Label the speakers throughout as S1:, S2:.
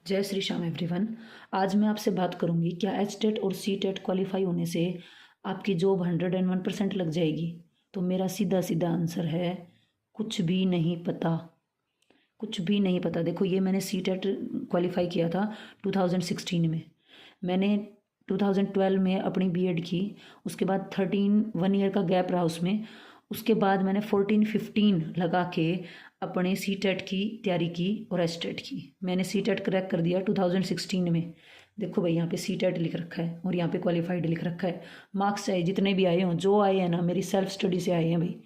S1: जय श्री श्याम एवरीवन। आज मैं आपसे बात करूंगी क्या एच टेट और सी टेट क्वालिफाई होने से आपकी जॉब 101% लग जाएगी। तो मेरा सीधा सीधा आंसर है कुछ भी नहीं पता, कुछ भी नहीं पता। देखो, ये मैंने सी टेट क्वालिफाई किया था 2016 में। मैंने 2012 में अपनी बीएड की, उसके बाद 1 ईयर का गैप रहा उसमें। उसके बाद मैंने 14-15 लगा के अपने सी टेट की तैयारी की और एच टेट की। मैंने सी टेट क्रैक कर दिया 2016 में। देखो भाई, यहाँ पे सी टेट लिख रखा है और यहाँ पे क्वालिफाइड लिख रखा है। मार्क्स चाहे जितने भी आए हों, जो आए हैं ना मेरी सेल्फ स्टडी से आए हैं भाई।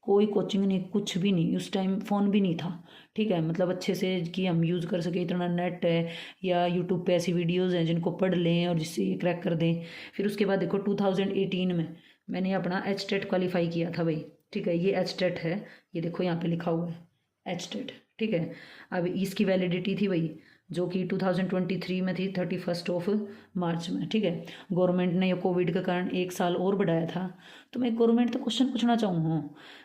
S1: कोई कोचिंग नहीं, कुछ भी नहीं। उस टाइम फ़ोन भी नहीं था, ठीक है, मतलब अच्छे से कि हम यूज़ कर सके इतना नेट है या यूट्यूब पे ऐसी वीडियोज़ हैं जिनको पढ़ लें और जिससे ये क्रैक कर दें। फिर उसके बाद देखो 2018 में मैंने अपना एच टेट क्वालिफाई किया था भाई, ठीक है। ये एच टेट है, ये देखो यहाँ पे लिखा हुआ है एच टेट, ठीक है। अब इसकी वैलिडिटी थी भाई जो कि 2023 में थी, 31 मार्च में, ठीक है। गवर्नमेंट ने ये कोविड के कारण 1 साल और बढ़ाया था। तो मैं गवर्नमेंट तो क्वेश्चन पूछना चाहूँ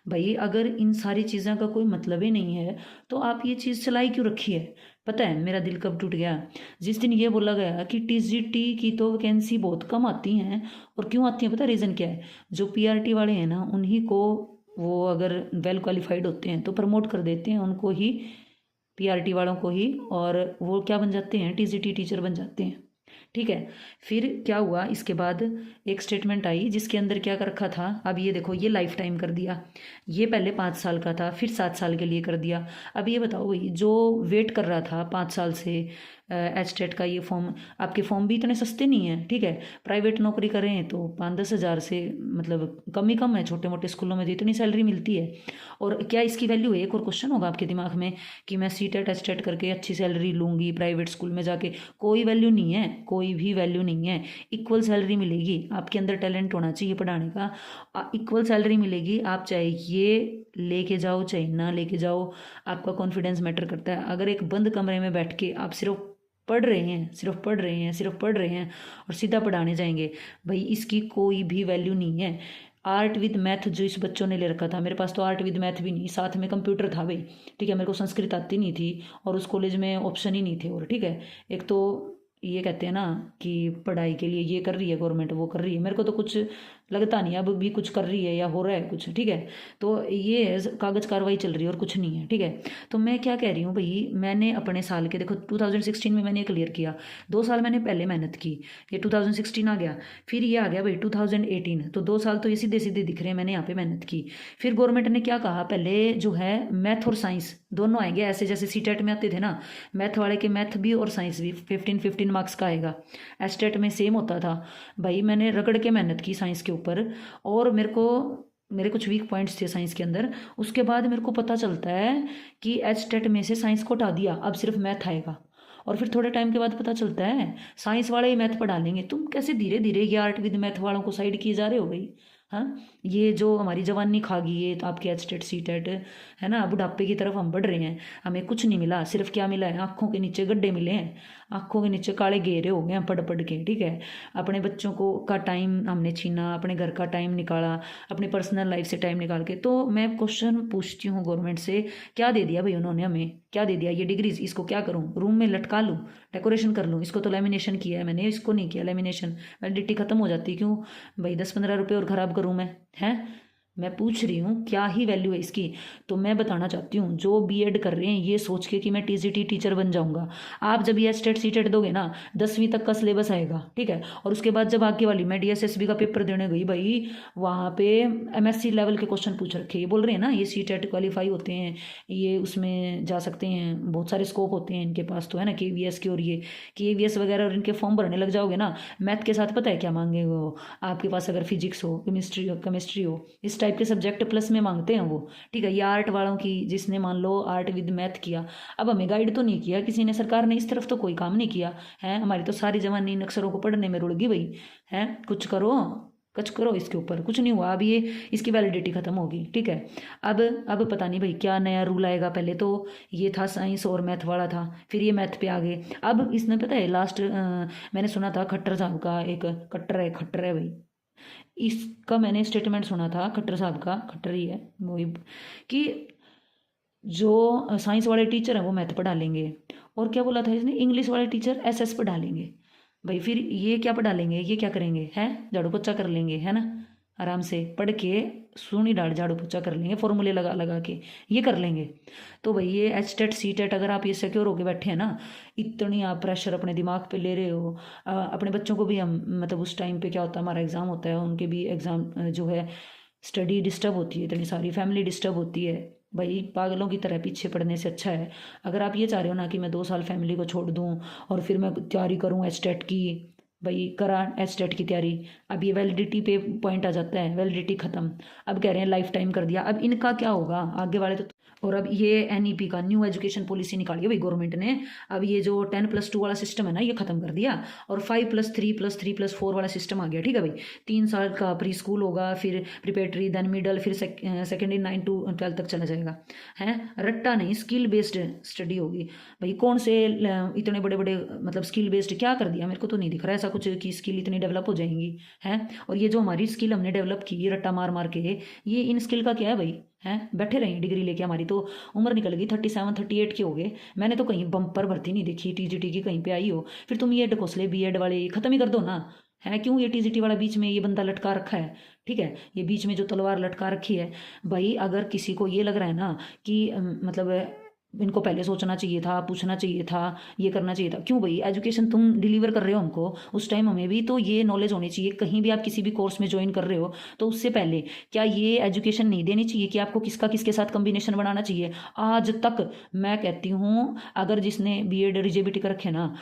S1: भाई, अगर इन सारी चीज़ों का कोई मतलब ही नहीं है तो आप ये चीज़ चलाई क्यों रखी है। पता है मेरा दिल कब टूट गया, जिस दिन ये बोला गया कि टीजीटी की तो वैकेंसी बहुत कम आती हैं। और क्यों आती हैं पता है रीज़न क्या है? जो पीआरटी वाले हैं ना, उन्हीं को वो अगर वेल क्वालिफाइड होते हैं तो प्रमोट कर देते हैं उनको ही, पीआरटी वालों को ही, और वो क्या बन जाते हैं, टीजीटी टीचर बन जाते हैं, ठीक है। फिर क्या हुआ, इसके बाद एक स्टेटमेंट आई जिसके अंदर क्या कर रखा था। अब ये देखो, ये लाइफ टाइम कर दिया। ये पहले 5 साल का था, फिर 7 साल के लिए कर दिया। अब ये बताओ भाई, जो वेट कर रहा था 5 साल से एच टेट का ये फॉर्म, आपके फॉर्म भी इतने सस्ते नहीं हैं, ठीक है। प्राइवेट नौकरी करें तो 5-10 हज़ार से मतलब कम ही कम है। छोटे मोटे स्कूलों में तो इतनी सैलरी मिलती है। और क्या इसकी वैल्यू है? एक और क्वेश्चन होगा आपके दिमाग में कि मैं सी टेट एच टेट करके अच्छी सैलरी लूँगी प्राइवेट स्कूल में जाके। कोई वैल्यू नहीं है, कोई भी वैल्यू नहीं है। इक्वल सैलरी मिलेगी, आपके अंदर टैलेंट होना चाहिए पढ़ाने का। इक्वल सैलरी मिलेगी, आप चाहे ये लेके जाओ चाहे ना लेके जाओ, आपका कॉन्फिडेंस मैटर करता है। अगर एक बंद कमरे में बैठ के आप सिर्फ पढ़ रहे हैं, सिर्फ पढ़ रहे हैं, सिर्फ पढ़ रहे हैं और सीधा पढ़ाने जाएंगे, भाई इसकी कोई भी वैल्यू नहीं है। आर्ट विद मैथ जो इस बच्चों ने ले रखा था, मेरे पास तो आर्ट विद मैथ भी नहीं, साथ में कंप्यूटर था भाई, ठीक है। मेरे को संस्कृत आती नहीं थी और उस कॉलेज में ऑप्शन ही नहीं थे, और ठीक है। एक तो ये कहते हैं ना कि पढ़ाई के लिए ये कर रही है गवर्नमेंट, वो कर रही है, मेरे को तो कुछ लगता नहीं अब भी कुछ कर रही है या हो रहा है कुछ, ठीक है। तो ये कागज कार्रवाई चल रही है और कुछ नहीं है, ठीक है। तो मैं क्या कह रही हूँ भाई, मैंने अपने साल के देखो 2016 में मैंने क्लियर किया। 2 साल मैंने पहले मेहनत की, ये 2016 आ गया, फिर ये आ गया भाई 2018। तो 2 साल तो ये सीधे सीधे दिख रहे हैं मैंने यहाँ पे मेहनत की। फिर गवर्नमेंट ने क्या कहा, पहले जो है मैथ और साइंस दोनों आएंगे, ऐसे जैसे सी टेट में आते थे ना, मैथ वाले के मैथ भी और साइंस भी 15-15 मार्क्स का आएगा। एच टेट में सेम होता था भाई। मैंने रगड़ के मेहनत की साइंस के ऊपर, और मेरे कुछ वीक पॉइंट्स थे साइंस के अंदर। उसके बाद मेरे को पता चलता है कि एच टेट में से साइंस को हटा दिया, अब सिर्फ मैथ आएगा। और फिर थोड़े टाइम के बाद पता चलता है साइंस वाले ही मैथ पढ़ा लेंगे। तुम कैसे धीरे धीरे ये आर्ट विद मैथ वालों को साइड किए जा रहे हो भाई। हाँ, ये जो हमारी जवानी खा गई, ये तो आपके एच टेट सी टेट है ना, बुढ़ापे की तरफ हम बढ़ रहे हैं। हमें कुछ नहीं मिला, सिर्फ क्या मिला है, आँखों के नीचे गड्ढे मिले हैं, आँखों के नीचे काले घेरे हो गए हैं पढ़ पढ़ के, ठीक है। अपने बच्चों को का टाइम हमने छीना, अपने घर का टाइम निकाला, अपनी पर्सनल लाइफ से टाइम निकाल के। तो मैं क्वेश्चन पूछती हूँ गवर्नमेंट से, क्या दे दिया भाई उन्होंने हमें, क्या दे दिया? ये डिग्रीज, इसको क्या करूँ, रूम में लटका लूँ, डेकोरेशन कर लूँ? इसको तो लेमिनेशन किया है मैंने, इसको नहीं किया लेमिनेशन, वैलिडिटी खत्म हो जाती। क्यों भाई 10-15 रुपये और ख़राब करूँ मैं, हैं? मैं पूछ रही हूँ क्या ही वैल्यू है इसकी। तो मैं बताना चाहती हूँ, जो बीएड कर रहे हैं ये सोच के कि मैं टीजीटी टीचर बन जाऊँगा, आप जब ये स्टेट सी टेट दोगे ना, 10वीं तक का सिलेबस आएगा, ठीक है। और उसके बाद जब आगे वाली मैं डीएसएसबी का पेपर देने गई भाई, वहाँ पे एमएससी लेवल के क्वेश्चन पूछ रखे। ये बोल रहे हैं ना ये सी टेट क्वालिफाई होते हैं, ये उसमें जा सकते हैं, बहुत सारे स्कोप होते हैं इनके पास तो, है ना, केवीएस के। और ये केवीएस वगैरह और इनके फॉर्म भरने लग जाओगे ना, मैथ के साथ पता है क्या मांगेंगे वो आपके पास? अगर फिजिक्स हो, केमिस्ट्री हो, इस टाइप के सब्जेक्ट प्लस में मांगते हैं वो, ठीक है। ये आर्ट वालों की, जिसने मान लो आर्ट विद मैथ किया, अब हमें गाइड तो नहीं किया किसी ने, सरकार ने इस तरफ तो कोई काम नहीं किया है। हमारी तो सारी जवानी इन अक्षरों को पढ़ने में रुड़ गई भाई, है। कुछ करो इसके ऊपर, कुछ नहीं हुआ। अब ये इसकी वैलिडिटी खत्म होगी, ठीक है। अब पता नहीं भाई क्या नया रूल आएगा। पहले तो ये था साइंस और मैथ वाला था, फिर ये मैथ पे आ गए। अब इसने पता है लास्ट मैंने सुना था खट्टर साहब का, एक खट्टर है भाई, इसका मैंने स्टेटमेंट सुना था, खट्टर साहब का, खट्टर ही है वही, कि जो साइंस वाले टीचर हैं वो मैथ पढ़ा लेंगे और क्या बोला था इसने, इंग्लिश वाले टीचर एसएस पर डालेंगे। भाई फिर ये क्या पढ़ा लेंगे, ये क्या करेंगे, हैं झाड़ू पोछा कर लेंगे, है ना, आराम से पढ़ के सुनी डाल झाड़ू पोछा कर लेंगे, फॉर्मूले लगा लगा के ये कर लेंगे। तो भाई ये एच टेट सी टेट अगर आप ये सिक्योर होके बैठे हैं ना, इतनी आप प्रेशर अपने दिमाग पे ले रहे हो, अपने बच्चों को भी हम मतलब उस टाइम पे क्या होता है, हमारा एग्ज़ाम होता है, उनके भी एग्ज़ाम जो है स्टडी डिस्टर्ब होती है, इतनी सारी फैमिली डिस्टर्ब होती है। भाई पागलों की तरह पीछे पड़ने से अच्छा है, अगर आप ये चाह रहे हो ना कि मैं 2 साल फैमिली को छोड़ दूँ और फिर मैं तैयारी करूँ एच टेट की, भाई करा एच टेट की तैयारी, अब ये वैलिडिटी पे पॉइंट आ जाता है, वैलिडिटी ख़त्म, अब कह रहे हैं लाइफ टाइम कर दिया, अब इनका क्या होगा आगे वाले तो। और अब ये एनईपी का न्यू एजुकेशन पॉलिसी निकाली है भाई गवर्नमेंट ने, अब ये जो 10+2 वाला सिस्टम है ना ये ख़त्म कर दिया, और 5+3+3+4 वाला सिस्टम आ गया, ठीक है भाई। 3 साल का प्री स्कूल होगा, फिर प्रिपेटरी, देन मिडल, फिर सेकेंडरी 9 to 12 तक चला जाएगा, है रट्टा नहीं, स्किल बेस्ड स्टडी होगी। भाई कौन से इतने बड़े बड़े मतलब स्किल बेस्ड क्या कर दिया, मेरे को तो नहीं दिख रहा ऐसा कुछ कि स्किल इतनी डेवलप हो जाएंगी, हैं। और ये जो हमारी स्किल हमने डेवलप की रट्टा मार मार के, ये इन स्किल का क्या है भाई, हैं बैठे रहें डिग्री लेके, हमारी तो उम्र निकल गई 37-38 के हो गए, मैंने तो कहीं बम्पर भर्ती नहीं देखी टीजीटी की कहीं पे आई हो। फिर तुम ये ढकोसले बीएड वाले ख़त्म ही कर दो ना, है क्यों ये टीजीटी वाला बीच में ये बंदा लटका रखा है, ठीक है, ये बीच में जो तलवार लटका रखी है। भाई अगर किसी को ये लग रहा है ना कि मतलब इनको पहले सोचना चाहिए था, पूछना चाहिए था, ये करना चाहिए था, क्यों भाई एजुकेशन तुम डिलीवर कर रहे हो हमको, उस टाइम हमें भी तो ये नॉलेज होनी चाहिए। कहीं भी आप किसी भी कोर्स में ज्वाइन कर रहे हो तो उससे पहले क्या ये एजुकेशन नहीं देनी चाहिए कि आपको किसका किसके साथ कॉम्बिनेशन बनाना चाहिए। आज तक मैं कहती हूँ अगर जिसने बीएड रिजेबिलिटी कर रखे ना,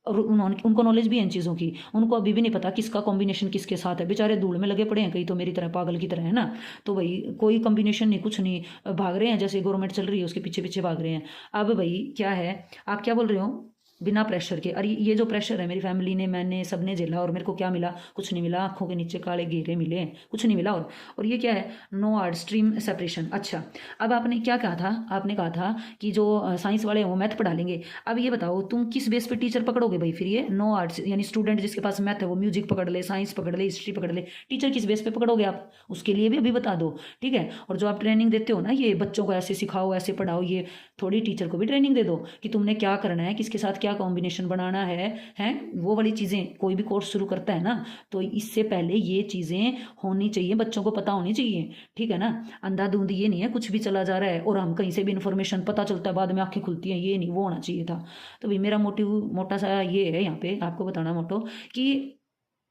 S1: और उन्होंने उनको नॉलेज भी है इन चीज़ों की, उनको अभी भी नहीं पता किसका कॉम्बिनेशन किसके साथ है, बेचारे धूल में लगे पड़े हैं कई तो मेरी तरह पागल की तरह, है ना। तो भाई कोई कॉम्बिनेशन नहीं, कुछ नहीं, भाग रहे हैं जैसे गवर्नमेंट चल रही है उसके पीछे पीछे भाग रहे हैं। अब भाई क्या है, आप क्या बोल रहे हो, बिना प्रेशर के, अरे ये जो प्रेशर है मेरी फैमिली ने, मैंने सबने झेला, और मेरे को क्या मिला, कुछ नहीं मिला, आंखों के नीचे काले घेरे मिले, कुछ नहीं मिला। और ये क्या है, नो आर्ट स्ट्रीम सेपरेशन। अच्छा अब आपने क्या कहा था, आपने कहा था कि जो साइंस वाले हैं वो मैथ पढ़ा लेंगे। अब ये बताओ तुम किस बेस पे टीचर पकड़ोगे भाई, फिर ये नो आर्ट्स यानी स्टूडेंट जिसके पास मैथ है वो म्यूजिक पकड़ ले, साइंस पकड़ ले, हिस्ट्री पकड़ ले, टीचर किस बेस पे पकड़ोगे आप, उसके लिए भी अभी बता दो, ठीक है। और जो आप ट्रेनिंग देते हो ना, ये बच्चों को ऐसे सिखाओ ऐसे पढ़ाओ, ये थोड़ी टीचर को भी ट्रेनिंग दे दो कि तुमने क्या करना है, किसके साथ क्या कॉम्बिनेशन बनाना है, हैं वो वाली चीज़ें। कोई भी कोर्स शुरू करता है ना तो इससे पहले ये चीज़ें होनी चाहिए, बच्चों को पता होनी चाहिए, ठीक है ना। अंधाधुंध ये नहीं है कुछ भी चला जा रहा है और हम कहीं से भी इन्फॉर्मेशन पता चलता है बाद में आंखें खुलती हैं, ये नहीं, वो होना चाहिए था। तो भाई मेरा मोटिव मोटा सा ये है यहाँ पे आपको बताना मोटो कि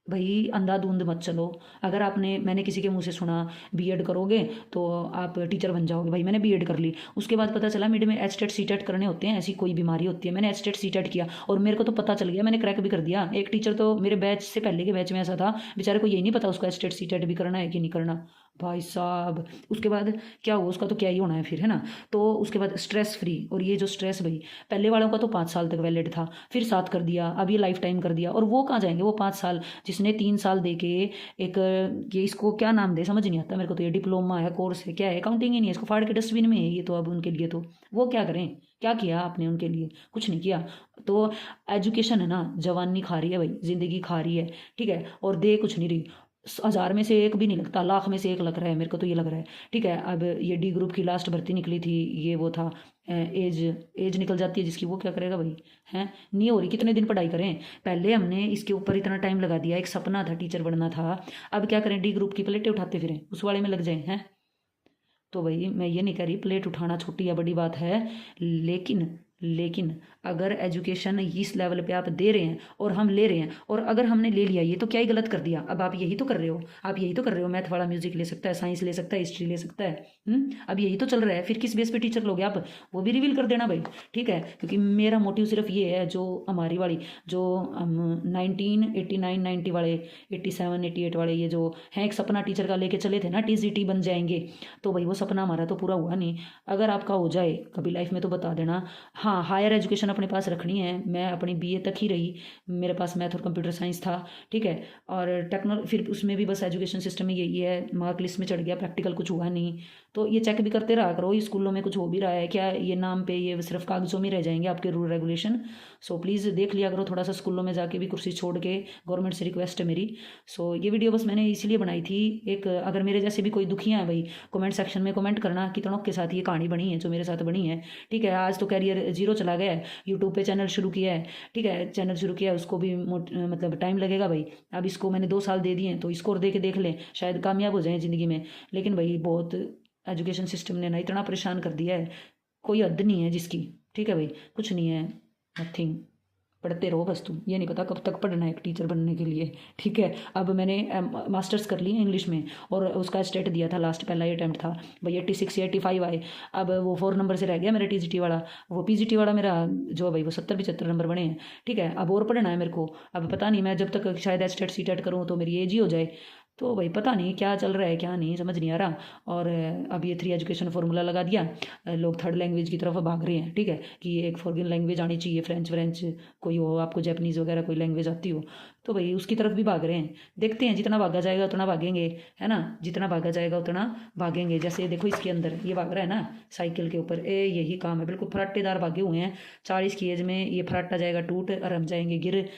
S1: भाई अंधाधुंध मत चलो। अगर आपने, मैंने किसी के मुंह से सुना बीएड करोगे तो आप टीचर बन जाओगे, भाई मैंने बीएड कर ली, उसके बाद पता चला मिड में एच टेट सी टेट करने होते हैं, ऐसी कोई बीमारी होती है, मैंने एच टेट सी टेट किया और मेरे को तो पता चल गया, मैंने क्रैक भी कर दिया। एक टीचर तो मेरे बैच से पहले के बैच में ऐसा था, बेचारे को यही नहीं पता उसको एच टेट सी टेट भी करना है कि नहीं करना, भाई साहब। उसके बाद क्या हुआ, उसका तो क्या ही होना है फिर, है ना। तो उसके बाद स्ट्रेस फ्री, और ये जो स्ट्रेस भाई पहले वालों का तो 5 साल तक वैलिड था, फिर 7 कर दिया, अब ये लाइफ टाइम कर दिया, और वो कहाँ जाएंगे वो 5 साल, जिसने 3 साल दे के एक ये इसको क्या नाम दे समझ नहीं आता मेरे को, तो ये डिप्लोमा है कोर्स है क्या है, अकाउंटिंग ही नहीं है, इसको फाड़ के डस्टबिन में है ये तो। अब उनके लिए तो वो क्या करें, क्या किया आपने उनके लिए, कुछ नहीं किया। तो एजुकेशन है ना जवानी खा रही है भाई, जिंदगी खा रही है, ठीक है, और दे कुछ नहीं रही। 1000 में से एक भी नहीं लगता, लाख में से एक लग रहा है, मेरे को तो ये लग रहा है, ठीक है। अब ये डी ग्रुप की लास्ट भर्ती निकली थी, ये वो था, एज एज निकल जाती है जिसकी, वो क्या करेगा भाई, हैं नहीं हो रही, कितने दिन पढ़ाई करें। पहले हमने इसके ऊपर इतना टाइम लगा दिया, एक सपना था टीचर बनना था, अब क्या करें, डी ग्रुप की प्लेटें उठाते फिरें, उस वाले में लग जाए, हैं। तो भाई मैं ये नहीं कह रही प्लेट उठाना छोटी या बड़ी बात है, लेकिन लेकिन अगर एजुकेशन इस लेवल पे आप दे रहे हैं और हम ले रहे हैं, और अगर हमने ले लिया ये तो क्या ही गलत कर दिया। अब आप यही तो कर रहे हो, आप यही तो कर रहे हो, मैथ वाला म्यूजिक ले सकता है, साइंस ले सकता है, हिस्ट्री ले सकता है, अब यही तो चल रहा है, फिर किस बेस पे टीचर लोगे आप, वो भी रिवील कर देना भाई, ठीक है। क्योंकि मेरा मोटिव सिर्फ ये है, जो हमारी वाली जो हम 1989-90 वाले 87-88 वाले ये जो हैं एक सपना टीचर का लेके चले थे ना, टीजीटी बन जाएंगे, तो भाई वो सपना हमारा तो पूरा हुआ नहीं। अगर आपका हो जाए कभी लाइफ में तो बता देना। हाँ हायर एजुकेशन अपने पास रखनी है, मैं अपनी बीए तक ही रही, मेरे पास मैथ और कंप्यूटर साइंस था, ठीक है। और फिर उसमें भी बस एजुकेशन सिस्टम ही यही है, मार्क लिस्ट में चढ़ गया, प्रैक्टिकल कुछ हुआ नहीं, तो ये चेक भी करते रहा करो स्कूलों में कुछ हो भी रहा है क्या, ये नाम पे ये सिर्फ कागजों में रह जाएंगे आपके रूल रेगुलेशन। सो प्लीज़ देख लिया करो थोड़ा सा स्कूलों में जाके भी, कुर्सी छोड़ के, गवर्नमेंट से रिक्वेस्ट है मेरी। सो ये वीडियो बस मैंने इसीलिए बनाई थी। एक अगर मेरे जैसे भी कोई दुखी हैं भाई, कमेंट सेक्शन में कमेंट करना कि तनों के साथ ये कहानी बनी है जो मेरे साथ बनी है। ठीक है, आज तो कैरियर जीरो चला गया है, यूट्यूब पे चैनल शुरू किया है। ठीक है, चैनल शुरू किया है, उसको भी मतलब टाइम लगेगा भाई। अब इसको मैंने 2 साल दे दिए हैं, तो स्कोर दे के देख लें, शायद कामयाब हो जाए ज़िंदगी में। लेकिन भाई बहुत एजुकेशन सिस्टम ने ना इतना परेशान कर दिया है, कोई हद नहीं है जिसकी। ठीक है भाई, कुछ नहीं है, नथिंग। पढ़ते रहो बस, तुम ये नहीं पता कब तक पढ़ना है एक टीचर बनने के लिए। ठीक है, अब मैंने मास्टर्स कर ली इंग्लिश में, और उसका स्टेट दिया था लास्ट, पहला ही अटैम्प्ट था भाई, 86 या 85 आए। अब वो 4 नंबर से रह गया मेरा टीजीटी वाला, वो पीजीटी वाला मेरा जो है भाई वो 70-75 नंबर बने हैं। ठीक है, अब और पढ़ना है मेरे को। अब पता नहीं, मैं जब तक शायद एचटेट सीटेट करूँ तो मेरी एज ही हो जाए। तो भाई पता नहीं क्या चल रहा है क्या नहीं, समझ नहीं आ रहा। और अब ये 3 एजुकेशन फार्मूला लगा दिया, लोग थर्ड लैंग्वेज की तरफ भाग रहे हैं। ठीक है, कि एक फॉरेन लैंग्वेज आनी चाहिए, फ्रेंच व्रेंच कोई हो, आपको जैपनीज़ वगैरह कोई लैंग्वेज आती हो, तो भाई उसकी तरफ भी भाग रहे हैं। देखते हैं, जितना भागा जाएगा उतना भागेंगे, है ना, जितना भागा जाएगा उतना भागेंगे। जैसे देखो इसके अंदर ये भाग रहा है ना साइकिल के ऊपर, यही काम है, बिल्कुल फराटेदार भागे हुए हैं। 40 की एज में ये फराटा जाएगा टूट और हम जाएंगे गिर।